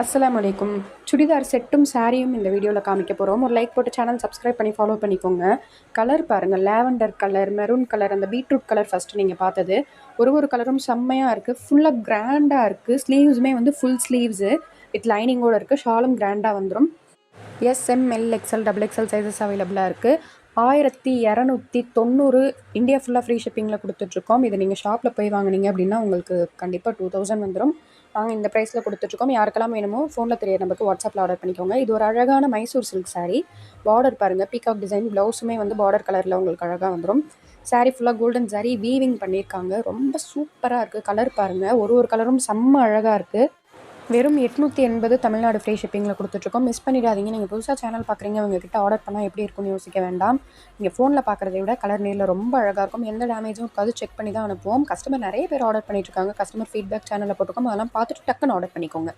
அஸ்ஸலாமு அலைக்கும். சுடிதார் செட்டும் சாரியும் இந்த வீடியோவில் காமிக்க போகிறோம். ஒரு லைக் போட்டு சேனல் சப்ஸ்கிரைப் பண்ணி ஃபாலோ பண்ணிக்கோங்க. கலர் பாருங்கள், லேவெண்டர் கலர், மெரூன் கலர், அந்த பீட்ரூட் கலர் ஃபஸ்ட்டு நீங்கள் பார்த்தது. ஒரு கலரும் செம்மையாக இருக்குது. ஃபுல்லாக கிராண்டாக இருக்குது. ஸ்லீவ்ஸுமே வந்து ஃபுல் ஸ்லீவ்ஸு வித் லைனிங்கோடு இருக்குது. ஷாலும் கிராண்டாக வந்துடும். SML XL double XL sizes அவைலபிளாக இருக்குது. 1290 இந்தியா ஃபுல்லாக ஃப்ரீ ஷிப்பிங்கில் கொடுத்துட்ருக்கோம். இதை நீங்கள் ஷாப்பில் போய் வாங்கினீங்க அப்படின்னா உங்களுக்கு கண்டிப்பாக 2000 வந்துடும். நாங்கள் இந்த ப்ரைஸில் கொடுத்துட்ருக்கோம். யாருக்கெல்லாம் வேணுமோ ஃபோனில் தெரிய நம்பருக்கு வாட்ஸ்அப்பில் ஆர்டர் பண்ணிக்கோங்க. இது ஒரு அழகான மைசூர் சில்க் சாரீ. பார்டர் பாருங்கள், பீகாக் டிசைன். ப்ளவுஸுமே வந்து பார்டர் கலரில் உங்களுக்கு அழகாக வந்துடும். சாரீ ஃபுல்லாக கோல்டன் சாரீ, வீவிங் பண்ணியிருக்காங்க. ரொம்ப சூப்பராக இருக்குது. கலர் பாருங்கள், ஒரு கலரும் செம்ம அழகாக இருக்குது. வெறும் 880 தமிழ்நாடு ஃப்ரீ ஷிப்பிங்கில் கொடுத்துட்ருக்கோம். மிஸ் பண்ணிடாதீங்க. நீங்கள் புதுசாக சேனல் பார்க்குறீங்க, உங்ககிட்ட ஆர்டர் பண்ணால் எப்படி இருக்கும்னு யோசிக்க வேண்டாம். நீங்கள் ஃபோனில் பார்க்குறதை விட கலர் நேரில் ரொம்ப அழகாக இருக்கும். எந்த டேமேஜும் இருக்காது. செக் பண்ணி தான் அனுப்புவோம். கஸ்டமர் நிறைய பேர் ஆர்டர் பண்ணிட்டுருக்காங்க. கஸ்டமர் ஃபீட்பேக் சேனலில் போட்டிருக்கோம். அதெல்லாம் பார்த்துட்டு டக்குன்னு ஆர்டர் பண்ணிக்கோங்க.